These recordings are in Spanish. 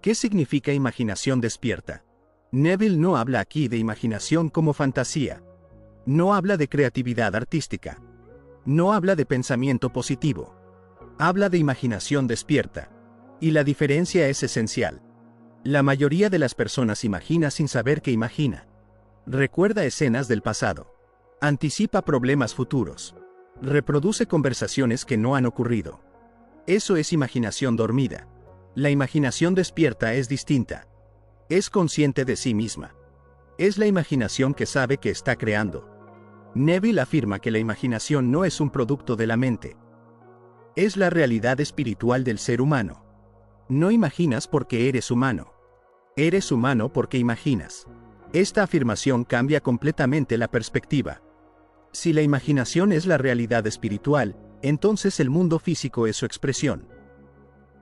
¿Qué significa imaginación despierta? Neville no habla aquí de imaginación como fantasía. No habla de creatividad artística. No habla de pensamiento positivo. Habla de imaginación despierta. Y la diferencia es esencial. La mayoría de las personas imagina sin saber que imagina. Recuerda escenas del pasado. Anticipa problemas futuros. Reproduce conversaciones que no han ocurrido. Eso es imaginación dormida. La imaginación despierta es distinta. Es consciente de sí misma. Es la imaginación que sabe que está creando. Neville afirma que la imaginación no es un producto de la mente. Es la realidad espiritual del ser humano. No imaginas porque eres humano. Eres humano porque imaginas. Esta afirmación cambia completamente la perspectiva. Si la imaginación es la realidad espiritual, entonces el mundo físico es su expresión.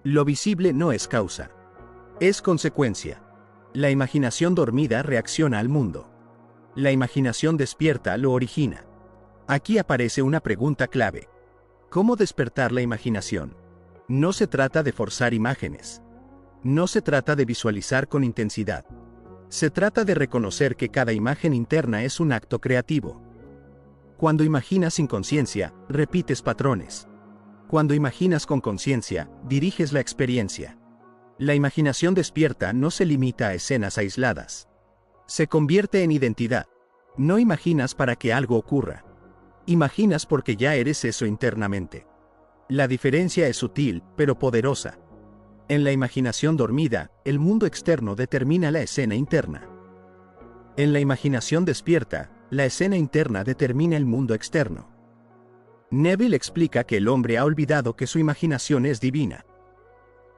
Lo visible no es causa. Es consecuencia. La imaginación dormida reacciona al mundo. La imaginación despierta lo origina. Aquí aparece una pregunta clave. ¿Cómo despertar la imaginación? No se trata de forzar imágenes. No se trata de visualizar con intensidad. Se trata de reconocer que cada imagen interna es un acto creativo. Cuando imaginas sin conciencia, repites patrones. Cuando imaginas con conciencia, diriges la experiencia. La imaginación despierta no se limita a escenas aisladas. Se convierte en identidad. No imaginas para que algo ocurra. Imaginas porque ya eres eso internamente. La diferencia es sutil, pero poderosa. En la imaginación dormida, el mundo externo determina la escena interna. En la imaginación despierta, la escena interna determina el mundo externo. Neville explica que el hombre ha olvidado que su imaginación es divina.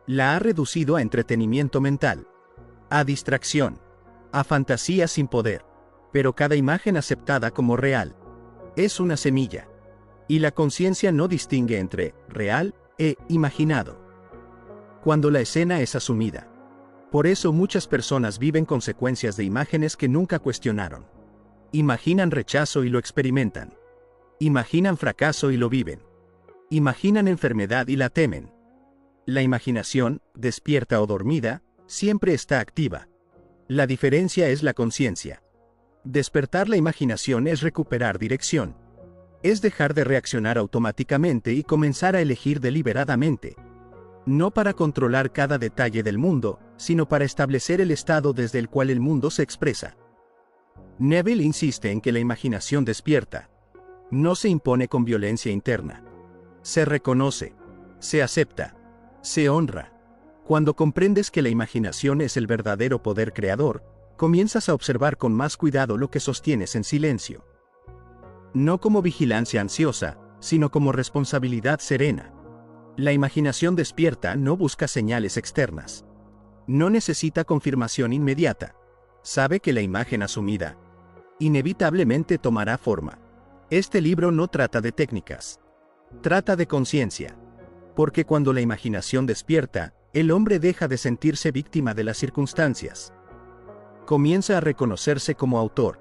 La ha reducido a entretenimiento mental, a distracción, a fantasía sin poder. Pero cada imagen aceptada como real es una semilla. Y la conciencia no distingue entre real e imaginado. Cuando la escena es asumida. Por eso muchas personas viven consecuencias de imágenes que nunca cuestionaron. Imaginan rechazo y lo experimentan. Imaginan fracaso y lo viven. Imaginan enfermedad y la temen. La imaginación, despierta o dormida, siempre está activa. La diferencia es la conciencia. Despertar la imaginación es recuperar dirección. Es dejar de reaccionar automáticamente y comenzar a elegir deliberadamente. No para controlar cada detalle del mundo, sino para establecer el estado desde el cual el mundo se expresa. Neville insiste en que la imaginación despierta. No se impone con violencia interna. Se reconoce. Se acepta. Se honra. Cuando comprendes que la imaginación es el verdadero poder creador, comienzas a observar con más cuidado lo que sostienes en silencio. No como vigilancia ansiosa, sino como responsabilidad serena. La imaginación despierta no busca señales externas. No necesita confirmación inmediata. Sabe que la imagen asumida inevitablemente tomará forma. Este libro no trata de técnicas. Trata de conciencia. Porque cuando la imaginación despierta, el hombre deja de sentirse víctima de las circunstancias. Comienza a reconocerse como autor.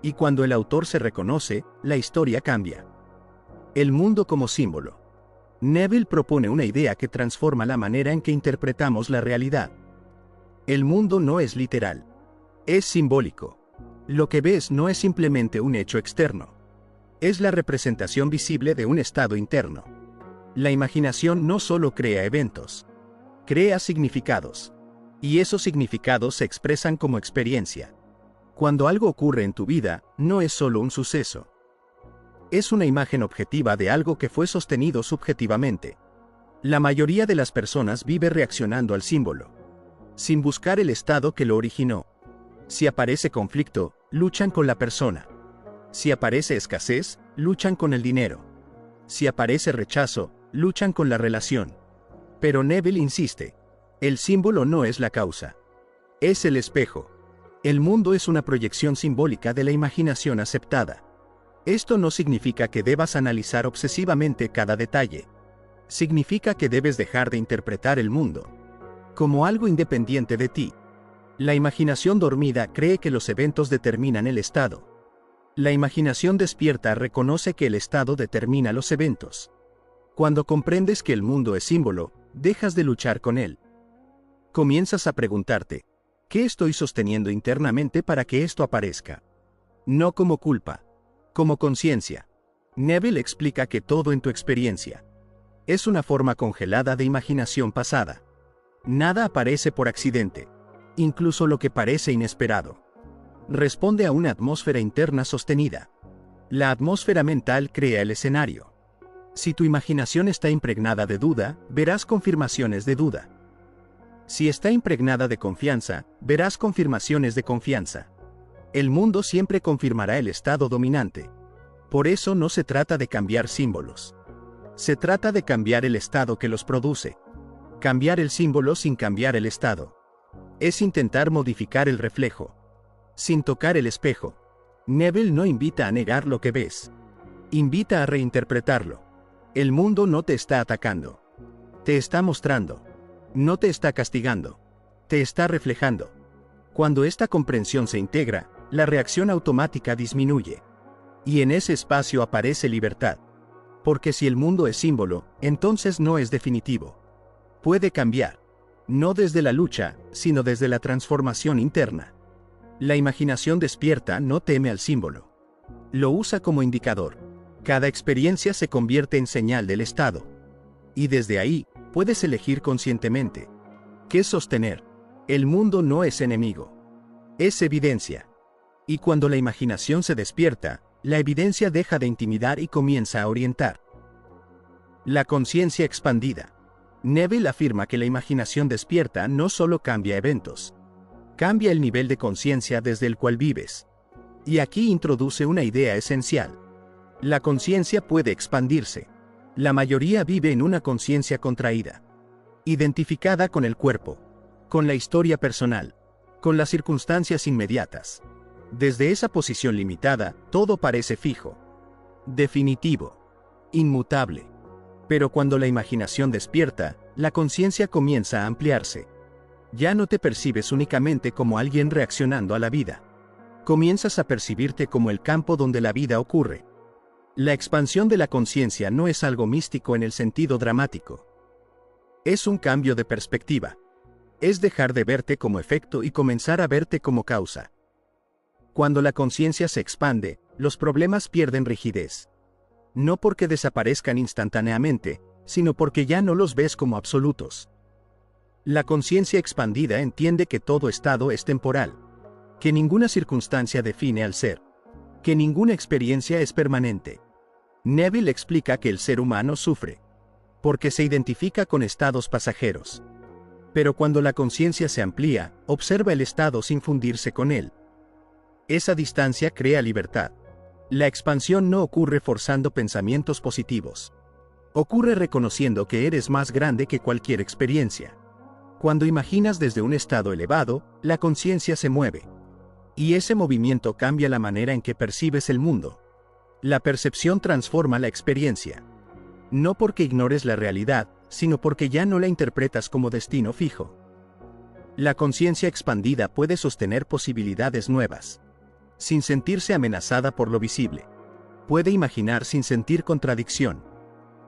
Y cuando el autor se reconoce, la historia cambia. El mundo como símbolo. Neville propone una idea que transforma la manera en que interpretamos la realidad. El mundo no es literal. Es simbólico. Lo que ves no es simplemente un hecho externo. Es la representación visible de un estado interno. La imaginación no solo crea eventos. Crea significados. Y esos significados se expresan como experiencia. Cuando algo ocurre en tu vida, no es solo un suceso. Es una imagen objetiva de algo que fue sostenido subjetivamente. La mayoría de las personas vive reaccionando al símbolo, sin buscar el estado que lo originó. Si aparece conflicto, luchan con la persona. Si aparece escasez, luchan con el dinero. Si aparece rechazo, luchan con la relación. Pero Neville insiste. El símbolo no es la causa. Es el espejo. El mundo es una proyección simbólica de la imaginación aceptada. Esto no significa que debas analizar obsesivamente cada detalle. Significa que debes dejar de interpretar el mundo como algo independiente de ti. La imaginación dormida cree que los eventos determinan el estado. La imaginación despierta reconoce que el estado determina los eventos. Cuando comprendes que el mundo es símbolo, dejas de luchar con él. Comienzas a preguntarte, ¿qué estoy sosteniendo internamente para que esto aparezca? No como culpa, como conciencia. Neville explica que todo en tu experiencia es una forma congelada de imaginación pasada. Nada aparece por accidente, incluso lo que parece inesperado. Responde a una atmósfera interna sostenida. La atmósfera mental crea el escenario. Si tu imaginación está impregnada de duda, verás confirmaciones de duda. Si está impregnada de confianza, verás confirmaciones de confianza. El mundo siempre confirmará el estado dominante. Por eso no se trata de cambiar símbolos. Se trata de cambiar el estado que los produce. Cambiar el símbolo sin cambiar el estado. Es intentar modificar el reflejo. Sin tocar el espejo. Neville no invita a negar lo que ves. Invita a reinterpretarlo. El mundo no te está atacando. Te está mostrando. No te está castigando. Te está reflejando. Cuando esta comprensión se integra, la reacción automática disminuye. Y en ese espacio aparece libertad. Porque si el mundo es símbolo, entonces no es definitivo. Puede cambiar. No desde la lucha, sino desde la transformación interna. La imaginación despierta no teme al símbolo. Lo usa como indicador. Cada experiencia se convierte en señal del estado. Y desde ahí, puedes elegir conscientemente. ¿Qué sostener? El mundo no es enemigo. Es evidencia. Y cuando la imaginación se despierta, la evidencia deja de intimidar y comienza a orientar. La conciencia expandida. Neville afirma que la imaginación despierta no solo cambia eventos. Cambia el nivel de conciencia desde el cual vives. Y aquí introduce una idea esencial. La conciencia puede expandirse. La mayoría vive en una conciencia contraída. Identificada con el cuerpo. Con la historia personal. Con las circunstancias inmediatas. Desde esa posición limitada, todo parece fijo. Definitivo. Inmutable. Pero cuando la imaginación despierta, la conciencia comienza a ampliarse. Ya no te percibes únicamente como alguien reaccionando a la vida. Comienzas a percibirte como el campo donde la vida ocurre. La expansión de la conciencia no es algo místico en el sentido dramático. Es un cambio de perspectiva. Es dejar de verte como efecto y comenzar a verte como causa. Cuando la conciencia se expande, los problemas pierden rigidez. No porque desaparezcan instantáneamente, sino porque ya no los ves como absolutos. La conciencia expandida entiende que todo estado es temporal, que ninguna circunstancia define al ser, que ninguna experiencia es permanente. Neville explica que el ser humano sufre, porque se identifica con estados pasajeros. Pero cuando la conciencia se amplía, observa el estado sin fundirse con él. Esa distancia crea libertad. La expansión no ocurre forzando pensamientos positivos. Ocurre reconociendo que eres más grande que cualquier experiencia. Cuando imaginas desde un estado elevado, la conciencia se mueve. Y ese movimiento cambia la manera en que percibes el mundo. La percepción transforma la experiencia. No porque ignores la realidad, sino porque ya no la interpretas como destino fijo. La conciencia expandida puede sostener posibilidades nuevas, sin sentirse amenazada por lo visible. Puede imaginar sin sentir contradicción.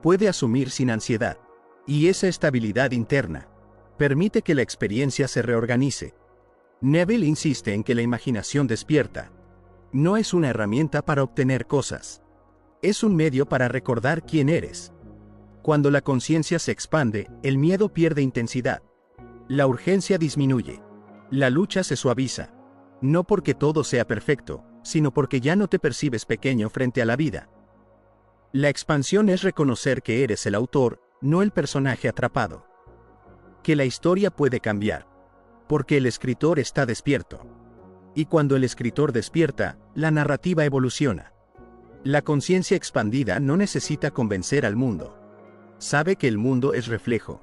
Puede asumir sin ansiedad. Y esa estabilidad interna permite que la experiencia se reorganice. Neville insiste en que la imaginación despierta no es una herramienta para obtener cosas. Es un medio para recordar quién eres. Cuando la conciencia se expande, el miedo pierde intensidad. La urgencia disminuye. La lucha se suaviza. No porque todo sea perfecto, sino porque ya no te percibes pequeño frente a la vida. La expansión es reconocer que eres el autor, no el personaje atrapado. Que la historia puede cambiar. Porque el escritor está despierto. Y cuando el escritor despierta, la narrativa evoluciona. La conciencia expandida no necesita convencer al mundo. Sabe que el mundo es reflejo.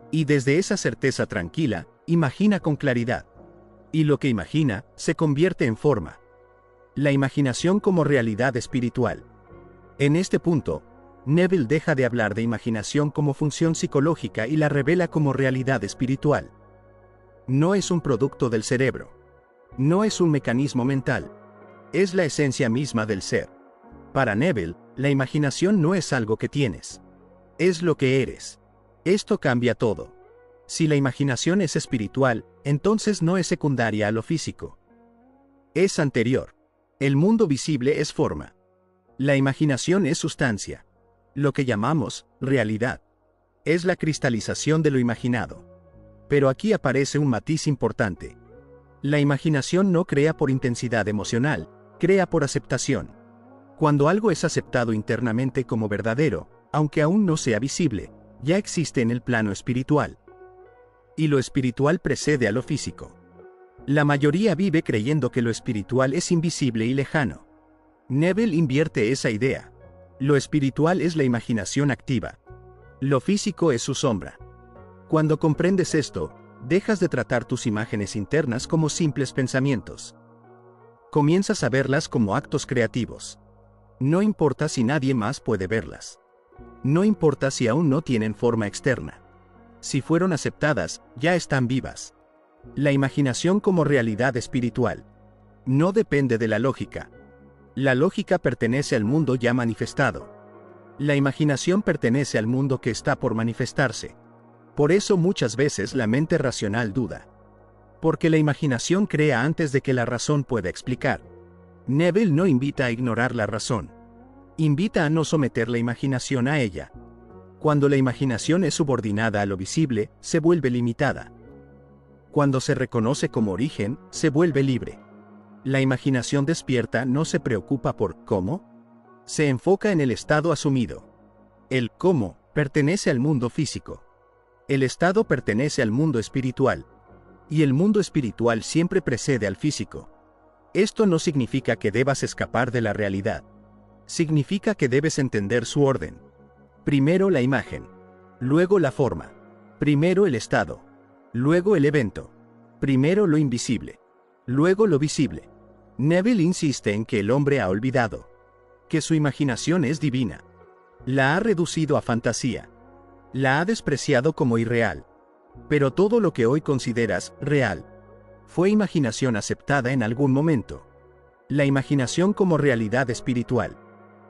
Y desde esa certeza tranquila, imagina con claridad. Y lo que imagina, se convierte en forma. La imaginación como realidad espiritual. En este punto, Neville deja de hablar de imaginación como función psicológica y la revela como realidad espiritual. No es un producto del cerebro. No es un mecanismo mental. Es la esencia misma del ser. Para Neville, la imaginación no es algo que tienes. Es lo que eres. Esto cambia todo. Si la imaginación es espiritual, entonces no es secundaria a lo físico. Es anterior. El mundo visible es forma. La imaginación es sustancia. Lo que llamamos realidad. Es la cristalización de lo imaginado. Pero aquí aparece un matiz importante. La imaginación no crea por intensidad emocional, crea por aceptación. Cuando algo es aceptado internamente como verdadero, aunque aún no sea visible, ya existe en el plano espiritual. Y lo espiritual precede a lo físico. La mayoría vive creyendo que lo espiritual es invisible y lejano. Neville invierte esa idea. Lo espiritual es la imaginación activa. Lo físico es su sombra. Cuando comprendes esto, dejas de tratar tus imágenes internas como simples pensamientos. Comienzas a verlas como actos creativos. No importa si nadie más puede verlas. No importa si aún no tienen forma externa. Si fueron aceptadas, ya están vivas. La imaginación como realidad espiritual. No depende de la lógica. La lógica pertenece al mundo ya manifestado. La imaginación pertenece al mundo que está por manifestarse. Por eso muchas veces la mente racional duda. Porque la imaginación crea antes de que la razón pueda explicar. Neville no invita a ignorar la razón. Invita a no someter la imaginación a ella. Cuando la imaginación es subordinada a lo visible, se vuelve limitada. Cuando se reconoce como origen, se vuelve libre. La imaginación despierta no se preocupa por ¿cómo? Se enfoca en el estado asumido. El ¿cómo? Pertenece al mundo físico. El estado pertenece al mundo espiritual. Y el mundo espiritual siempre precede al físico. Esto no significa que debas escapar de la realidad. Significa que debes entender su orden. Primero la imagen. Luego la forma. Primero el estado. Luego el evento. Primero lo invisible. Luego lo visible. Neville insiste en que el hombre ha olvidado. Que su imaginación es divina. La ha reducido a fantasía. La ha despreciado como irreal. Pero todo lo que hoy consideras real fue imaginación aceptada en algún momento. La imaginación como realidad espiritual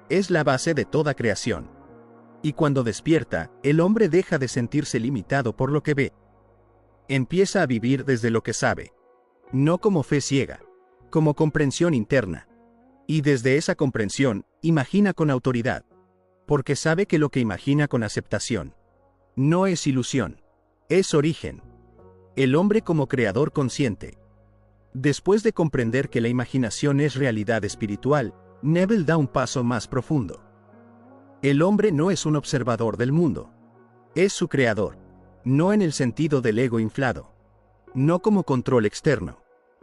es la base de toda creación. Y cuando despierta, el hombre deja de sentirse limitado por lo que ve. Empieza a vivir desde lo que sabe. No como fe ciega, como comprensión interna. Y desde esa comprensión, imagina con autoridad. Porque sabe que lo que imagina con aceptación no es ilusión, es origen. El hombre como creador consciente. Después de comprender que la imaginación es realidad espiritual, Neville da un paso más profundo. El hombre no es un observador del mundo. Es su creador. No en el sentido del ego inflado. No como control externo.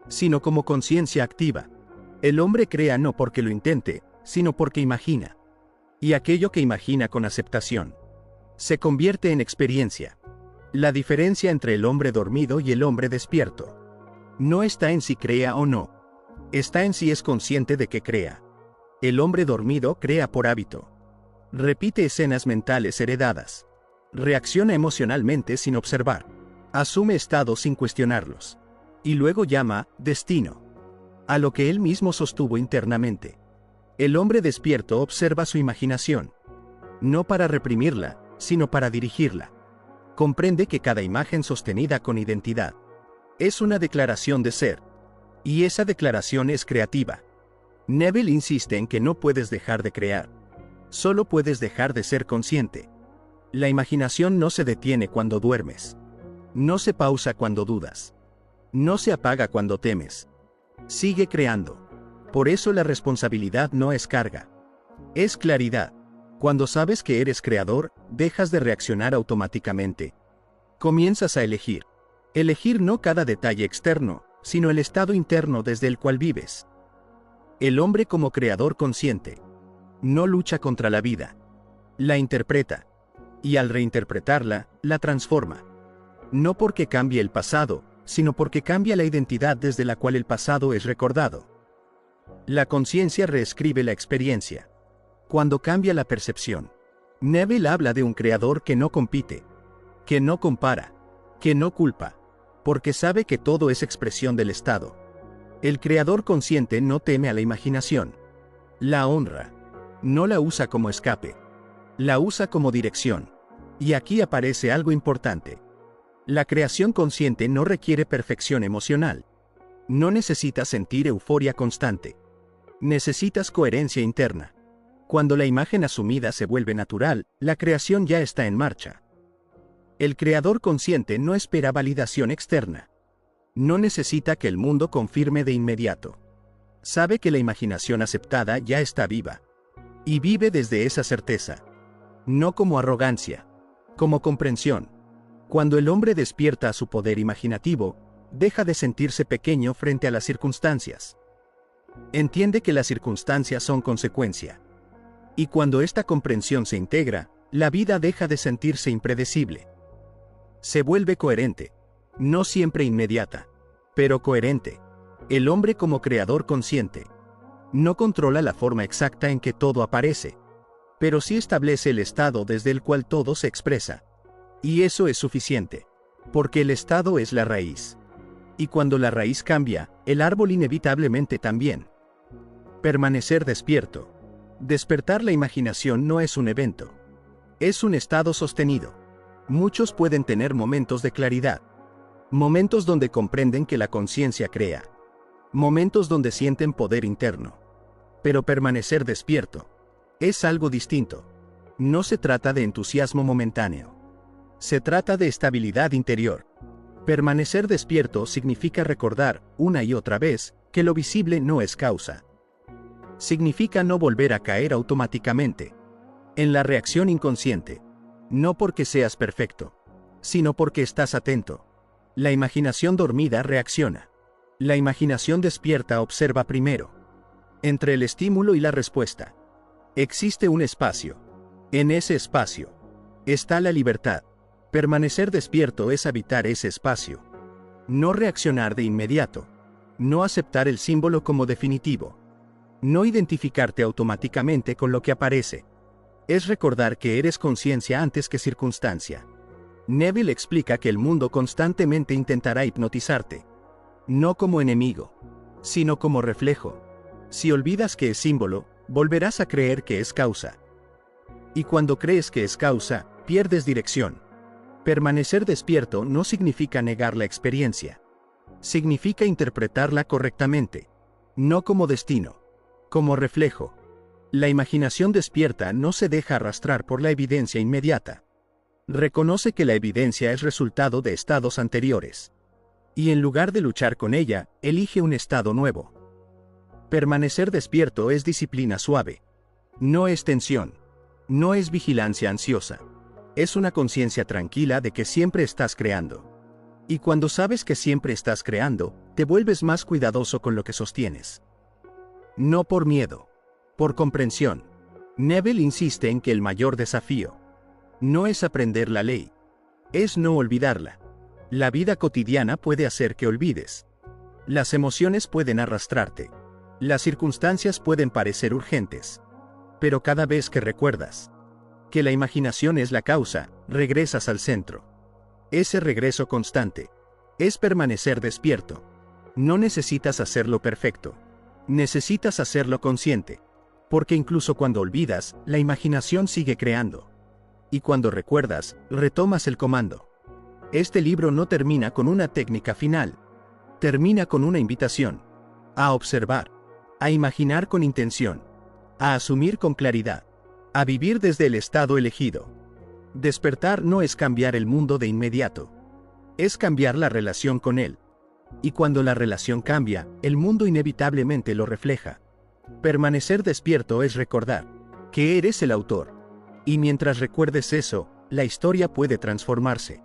Sino como conciencia activa. El hombre crea no porque lo intente, sino porque imagina. Y aquello que imagina con aceptación se convierte en experiencia. La diferencia entre el hombre dormido y el hombre despierto no está en si crea o no. Está en si es consciente de que crea. El hombre dormido crea por hábito. Repite escenas mentales heredadas. Reacciona emocionalmente sin observar. Asume estados sin cuestionarlos. Y luego llama destino a lo que él mismo sostuvo internamente. El hombre despierto observa su imaginación. No para reprimirla, sino para dirigirla. Comprende que cada imagen sostenida con identidad es una declaración de ser. Y esa declaración es creativa. Neville insiste en que no puedes dejar de crear. Solo puedes dejar de ser consciente. La imaginación no se detiene cuando duermes. No se pausa cuando dudas. No se apaga cuando temes. Sigue creando. Por eso la responsabilidad no es carga. Es claridad. Cuando sabes que eres creador, dejas de reaccionar automáticamente. Comienzas a elegir. Elegir no cada detalle externo, sino el estado interno desde el cual vives. El hombre como creador consciente no lucha contra la vida. La interpreta. Y al reinterpretarla, la transforma. No porque cambie el pasado, sino porque cambia la identidad desde la cual el pasado es recordado. La conciencia reescribe la experiencia. Cuando cambia la percepción. Neville habla de un creador que no compite, que no compara, que no culpa, porque sabe que todo es expresión del estado. El creador consciente no teme a la imaginación. La honra. No la usa como escape. La usa como dirección. Y aquí aparece algo importante. La creación consciente no requiere perfección emocional. No necesitas sentir euforia constante. Necesitas coherencia interna. Cuando la imagen asumida se vuelve natural, la creación ya está en marcha. El creador consciente no espera validación externa. No necesita que el mundo confirme de inmediato. Sabe que la imaginación aceptada ya está viva. Y vive desde esa certeza. No como arrogancia, como comprensión. Cuando el hombre despierta a su poder imaginativo, deja de sentirse pequeño frente a las circunstancias. Entiende que las circunstancias son consecuencia. Y cuando esta comprensión se integra, la vida deja de sentirse impredecible. Se vuelve coherente, no siempre inmediata, pero coherente. El hombre como creador consciente no controla la forma exacta en que todo aparece, pero sí establece el estado desde el cual todo se expresa. Y eso es suficiente, porque el estado es la raíz. Y cuando la raíz cambia, el árbol inevitablemente también. Permanecer despierto. Despertar la imaginación no es un evento. Es un estado sostenido. Muchos pueden tener momentos de claridad. Momentos donde comprenden que la conciencia crea. Momentos donde sienten poder interno. Pero permanecer despierto es algo distinto. No se trata de entusiasmo momentáneo. Se trata de estabilidad interior. Permanecer despierto significa recordar, una y otra vez, que lo visible no es causa. Significa no volver a caer automáticamente en la reacción inconsciente. No porque seas perfecto, sino porque estás atento. La imaginación dormida reacciona. La imaginación despierta observa primero. Entre el estímulo y la respuesta existe un espacio. En ese espacio está la libertad. Permanecer despierto es habitar ese espacio. No reaccionar de inmediato. No aceptar el símbolo como definitivo. No identificarte automáticamente con lo que aparece. Es recordar que eres conciencia antes que circunstancia. Neville explica que el mundo constantemente intentará hipnotizarte. No como enemigo, sino como reflejo. Si olvidas que es símbolo, volverás a creer que es causa. Y cuando crees que es causa, pierdes dirección. Permanecer despierto no significa negar la experiencia. Significa interpretarla correctamente. No como destino, como reflejo. La imaginación despierta no se deja arrastrar por la evidencia inmediata. Reconoce que la evidencia es resultado de estados anteriores. Y en lugar de luchar con ella, elige un estado nuevo. Permanecer despierto es disciplina suave. No es tensión. No es vigilancia ansiosa. Es una conciencia tranquila de que siempre estás creando. Y cuando sabes que siempre estás creando, te vuelves más cuidadoso con lo que sostienes. No por miedo, por comprensión. Neville insiste en que el mayor desafío no es aprender la ley, es no olvidarla. La vida cotidiana puede hacer que olvides. Las emociones pueden arrastrarte. Las circunstancias pueden parecer urgentes. Pero cada vez que recuerdas que la imaginación es la causa, regresas al centro. Ese regreso constante es permanecer despierto. No necesitas hacerlo perfecto. Necesitas hacerlo consciente. Porque incluso cuando olvidas, la imaginación sigue creando. Y cuando recuerdas, retomas el comando. Este libro no termina con una técnica final. Termina con una invitación a observar, a imaginar con intención, a asumir con claridad, a vivir desde el estado elegido. Despertar no es cambiar el mundo de inmediato. Es cambiar la relación con él. Y cuando la relación cambia, el mundo inevitablemente lo refleja. Permanecer despierto es recordar que eres el autor. Y mientras recuerdes eso, la historia puede transformarse.